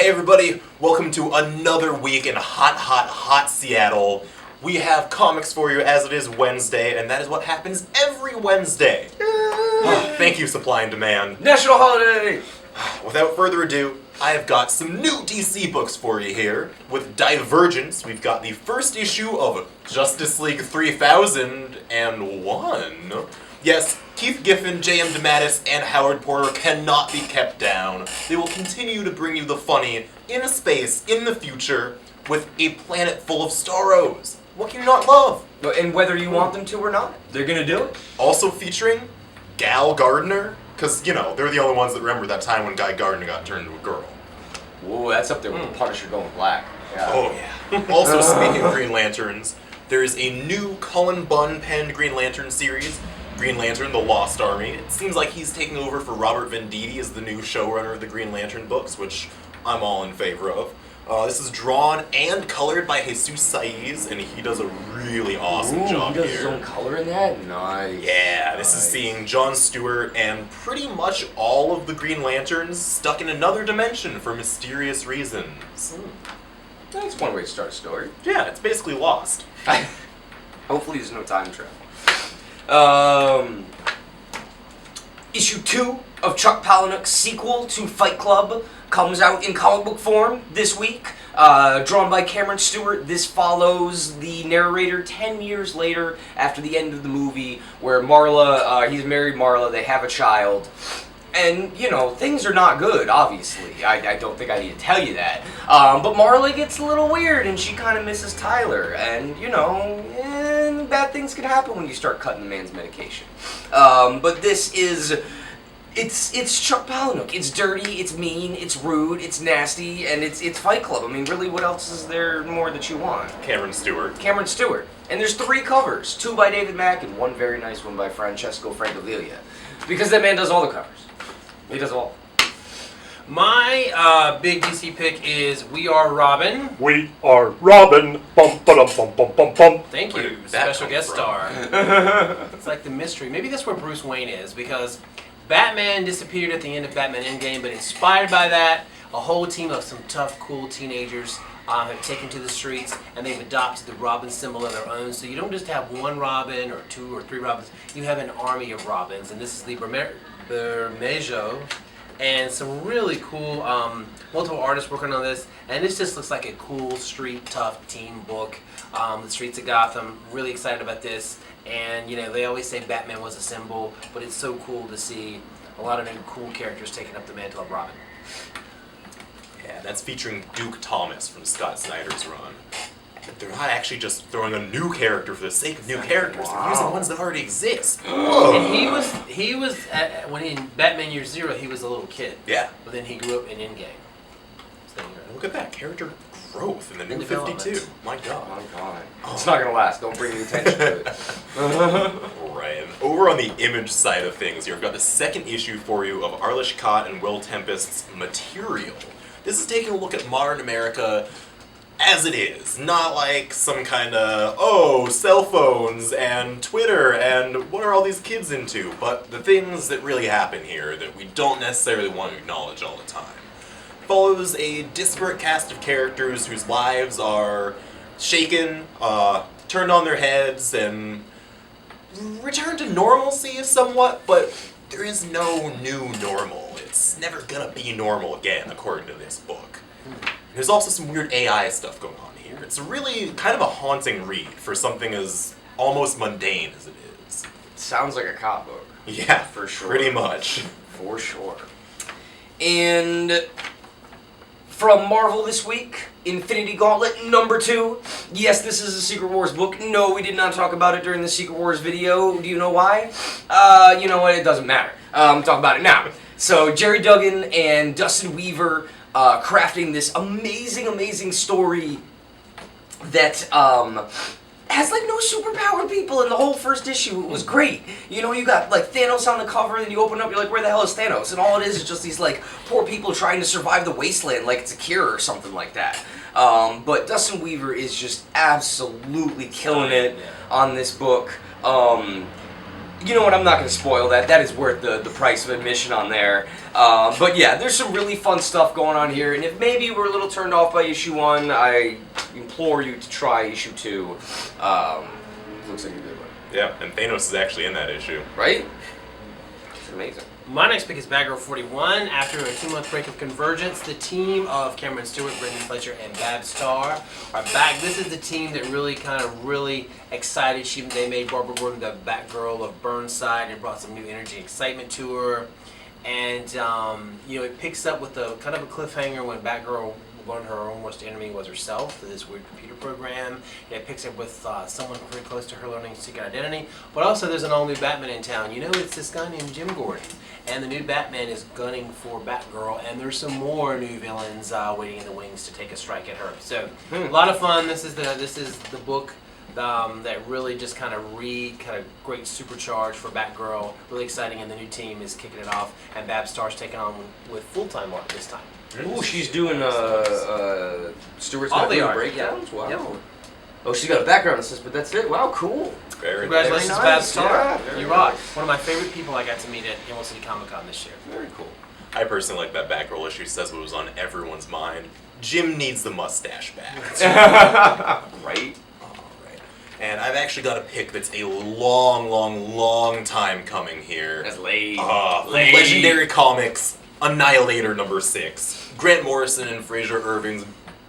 Hey everybody, welcome to another week in hot Seattle. We have comics for you as it is Wednesday, and that is what happens every Wednesday. Thank you, Supply and Demand. National holiday! Without further ado, I have got some new DC books for you here. With Divergence, we've got the first issue of Justice League 3001. Yes, Keith Giffen, J.M. DeMatteis, and Howard Porter cannot be kept down. They will continue to bring you the funny in a space in the future with a planet full of Starros. What can you not love? And whether you want them to or not, they're gonna do it. Also featuring Gal Gardner, because, you know, they're the only ones that remember that time when Guy Gardner got turned into a girl. Whoa, that's up there with the Punisher going black. Yeah. Oh, yeah. Also, speaking of Green Lanterns, there is a new Cullen Bunn penned Green Lantern series, Green Lantern, The Lost Army. It seems like he's taking over for Robert Venditti as the new showrunner of the Green Lantern books, which I'm all in favor of. This is drawn and colored by Jesus Saiz, and he does a really awesome job he does here. his own color in that? Nice. Yeah, this is seeing Jon Stewart and pretty much all of the Green Lanterns stuck in another dimension for mysterious reasons. That's one way to start a story. Yeah, it's basically Lost. Hopefully there's no time travel. Issue 2 of Chuck Palahniuk's sequel to Fight Club comes out in comic book form this week. Drawn by Cameron Stewart, this follows the narrator 10 years later after the end of the movie, where Marla, he's married Marla, they have a child. And, you know, things are not good, obviously. I don't think I need to tell you that. But Marla gets a little weird, and she kind of misses Tyler. And, you know, bad things can happen when you start cutting the man's medication. But this is... It's Chuck Palahniuk. It's dirty, it's mean, it's rude, it's nasty, and it's Fight Club. I mean, really, what else is there more that you want? Cameron Stewart. Cameron Stewart. And there's 3 covers. 2 by David Mack and 1 very nice one by Francesco Francavilla. Because that man does all the covers. He does all. My big DC pick is We Are Robin. We are Robin. Bum ba bum bum bum bum. Thank Where you, did that special come guest from? star. It's like the mystery. Maybe that's where Bruce Wayne is, because Batman disappeared at the end of Batman Endgame, but inspired by that, a whole team of some tough, cool teenagers have taken to the streets, and they've adopted the Robin symbol of their own. So you don't just have one Robin or 2 or 3 Robins. You have an army of Robins, and this is the Bermejo. And some really cool multiple artists working on this, and this just looks like a cool street tough team book. The streets of Gotham, really excited about this. And you know, they always say Batman was a symbol, but it's so cool to see a lot of new cool characters taking up the mantle of Robin. Yeah, that's featuring Duke Thomas from Scott Snyder's run. But they're not actually just throwing a new character for the sake of new characters. They're using ones that already exist. And he was when in Batman Year Zero, he was a little kid. Yeah. But then he grew up in Endgame. So, Look at that character growth in the new Development. 52. My Oh God. my god. It's not gonna last. Don't bring the attention to it. Right. And over on the image side of things here, I've got the second issue for you of Arlish Cott and Will Tempest's Material. This is taking a look at modern America as it is, not like some kind of, cell phones and Twitter and what are all these kids into, but the things that really happen here that we don't necessarily want to acknowledge all the time. Follows a disparate cast of characters whose lives are shaken, turned on their heads, and return to normalcy somewhat, but there is no new normal. It's never gonna be normal again, according to this book. There's also some weird AI stuff going on here. It's really kind of a haunting read for something as almost mundane as it is. Sounds like a cop book. Yeah, For sure. Pretty much. For sure. And from Marvel this week, Infinity Gauntlet number 2. Yes, this is a Secret Wars book. No, we did not talk about it during the Secret Wars video. Do you know why? You know what? It doesn't matter. Talk about it now. So, Jerry Duggan and Dustin Weaver crafting this amazing story that has like no superpowered people in the whole first issue. It was great. You know, you got like Thanos on the cover, and then you open up, you're like, where the hell is Thanos? And all it is just these like poor people trying to survive the wasteland like it's a cure or something like that. But Dustin Weaver is just absolutely killing it on this book. You know what? I'm not going to spoil that. That is worth the price of admission on there. But yeah, there's some really fun stuff going on here. And if maybe you were a little turned off by issue 1, I implore you to try issue 2. Looks like a good one. Yeah, and Thanos is actually in that issue. Right? It's amazing. My next pick is Batgirl 41. After a 2-month break of Convergence, the team of Cameron Stewart, Brendan Fletcher, and Bab Starr are back. This is the team that really excited. They made Barbara Gordon the Batgirl of Burnside and brought some new energy and excitement to her. And it picks up with a kind of a cliffhanger when Batgirl learned her own worst enemy was herself through this weird computer program. And it picks up with someone pretty close to her learning secret identity. But also there's an all-new Batman in town. It's this guy named Jim Gordon. And the new Batman is gunning for Batgirl, and there's some more new villains waiting in the wings to take a strike at her. So a lot of fun. This is the book that really just kind of great supercharge for Batgirl. Really exciting, and the new team is kicking it off. And Bab Star's taking on with full-time art this time. Ooh, she's doing Stewart's all not the doing art breakdowns. Wow. Yep. Oh, she's got a background assist, but that's it. Wow, cool. Very Congratulations, nice. Bab Star. Yeah, very You rock. nice. One of my favorite people I got to meet at Emerald City Comic Con this year. Very cool. I personally like that Batgirl issue. Says what was on everyone's mind. Jim needs the mustache back. Right? Alright. And I've actually got a pick that's a long time coming here. That's late. From Legendary Comics, Annihilator #6. Grant Morrison and Fraser Irving's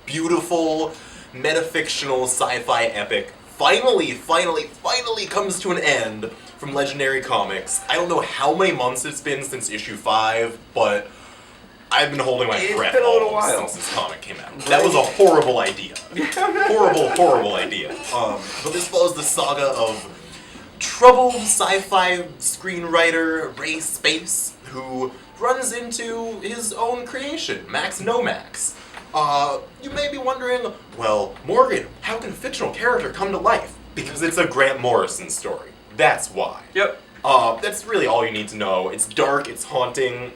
beautiful, metafictional sci-fi epic finally comes to an end from Legendary Comics. I don't know how many months it's been since issue 5, but I've been holding my breath been a little almost while. since this comic came out. That was a horrible idea. horrible idea. But this follows the saga of troubled sci-fi screenwriter Ray Space, who runs into his own creation, Max Nomax. You may be wondering, well, Morgan, how can a fictional character come to life? Because it's a Grant Morrison story. That's why. Yep. That's really all you need to know. It's dark, it's haunting.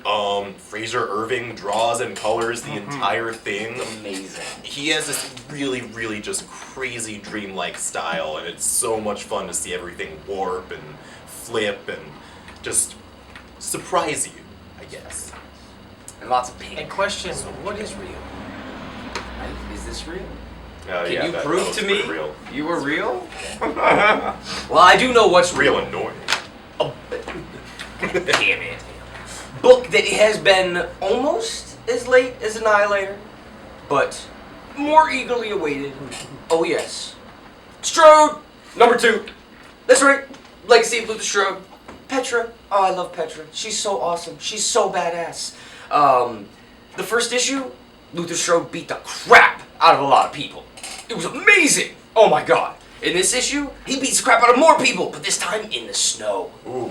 Fraser Irving draws and colors the entire thing. Amazing. He has this really just crazy dreamlike style, and it's so much fun to see everything warp and flip and just surprise you, I guess. And lots of pink. And question, what is real? Is this real? Can Can you that prove was to me real? you were real? Well, I do know what's Real annoying. Damn it. Book that has been almost as late as Annihilator, but more eagerly awaited. Oh yes. Strode! #2. That's right. Legacy of Luther Strode. Petra. Oh, I love Petra. She's so awesome. She's so badass. The first issue, Luther Strode beat the crap out of a lot of people. It was amazing. Oh my god. In this issue, he beats the crap out of more people, but this time in the snow. Ooh.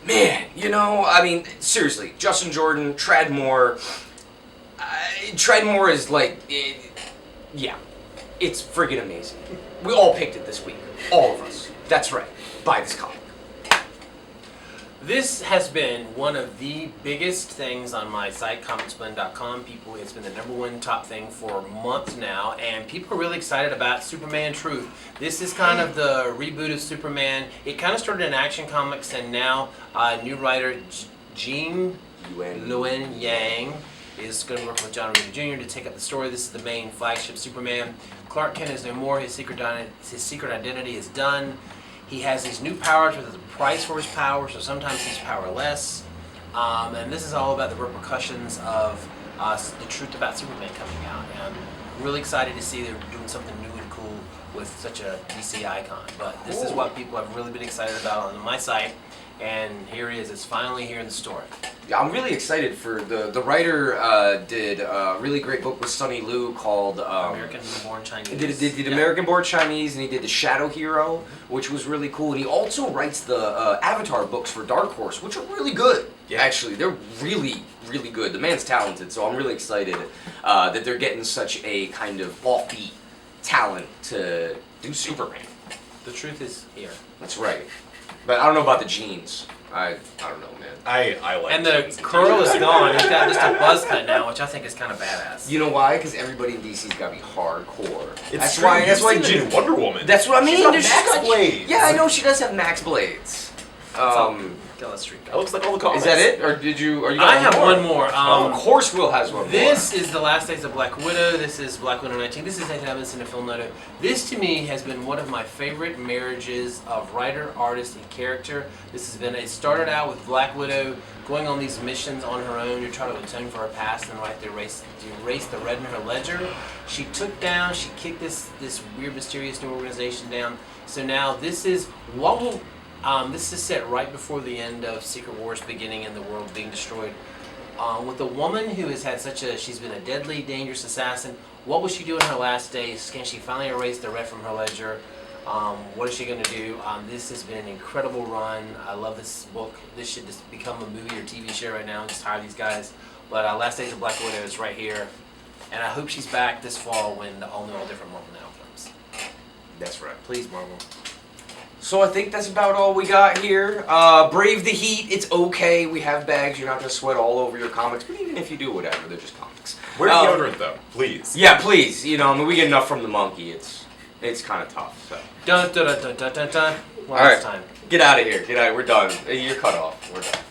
Man, seriously, Justin Jordan, Tradmore. Tradmore is it's friggin' amazing. We all picked it this week. All of us. That's right. Buy this comic. This has been one of the biggest things on my site, comicsblend.com. It's been the #1 top thing for months now, and people are really excited about Superman Truth. This is kind of the reboot of Superman. It kind of started in Action Comics, and now new writer Jean Luen Yang is going to work with John Romita Jr. to take up the story. This is the main flagship Superman. Clark Kent is no more. His secret identity is done. He has these new powers, but there's a price for his power, so sometimes he's powerless. And this is all about the repercussions of the truth about Superman coming out. And I'm really excited to see they're doing something new and cool with such a DC icon. But this is what people have really been excited about on my site. And here it is. It's finally here in the store. Yeah, I'm really excited for the writer did a really great book with Sonny Liu called American-born Chinese. He did American-born Chinese, and he did the Shadow Hero, which was really cool. And he also writes the Avatar books for Dark Horse, which are really good. Yeah. Actually, they're really good. The man's talented, so I'm really excited that they're getting such a kind of offbeat talent to do Superman. The truth is here. That's right. But I don't know about the jeans. I don't know, man. I like And the jeans curl is t-shirts. gone. He's got just a buzz cut now, which I think is kind of badass. You know why? Because everybody in DC's got to be hardcore. It's That's true. why. You've That's why. seen the new Wonder Woman. That's what I mean. She's got She's Max got- blades. Yeah, I know she does have max blades. Tell us street. That looks like all the comics. Is that it, or are you? I have more? one more. Of course, Will has one This is the last days of Black Widow. This is Black Widow 19. This is Nathan Evans in a film note. This to me has been one of my favorite marriages of writer, artist, and character. This has been. It started out with Black Widow going on these missions on her own to try to atone for her past and to erase the red in her ledger. She kicked this weird, mysterious new organization down. So now this is what will. This is set right before the end of Secret Wars beginning and the world being destroyed. With a woman who has had she's been a deadly, dangerous assassin. What will she do in her last days? Can she finally erase the red from her ledger? What is she going to do? This has been an incredible run. I love this book. This should just become a movie or TV show right now. Just hire these guys. But Last Days of Black Widow is right here. And I hope she's back this fall when the all-new, all-different Marvel Now comes. That's right. Please, Marvel. So I think that's about all we got here. Brave the heat. It's okay. We have bags. You're not going to sweat all over your comics. But even if you do, whatever. They're just comics. Wear deodorant though, please. Yeah, please. We get enough from the monkey. It's kind of tough. So. Dun dun dun dun dun dun dun. One All last right. time. Get out of here. Get out. We're done. You're cut off. We're done.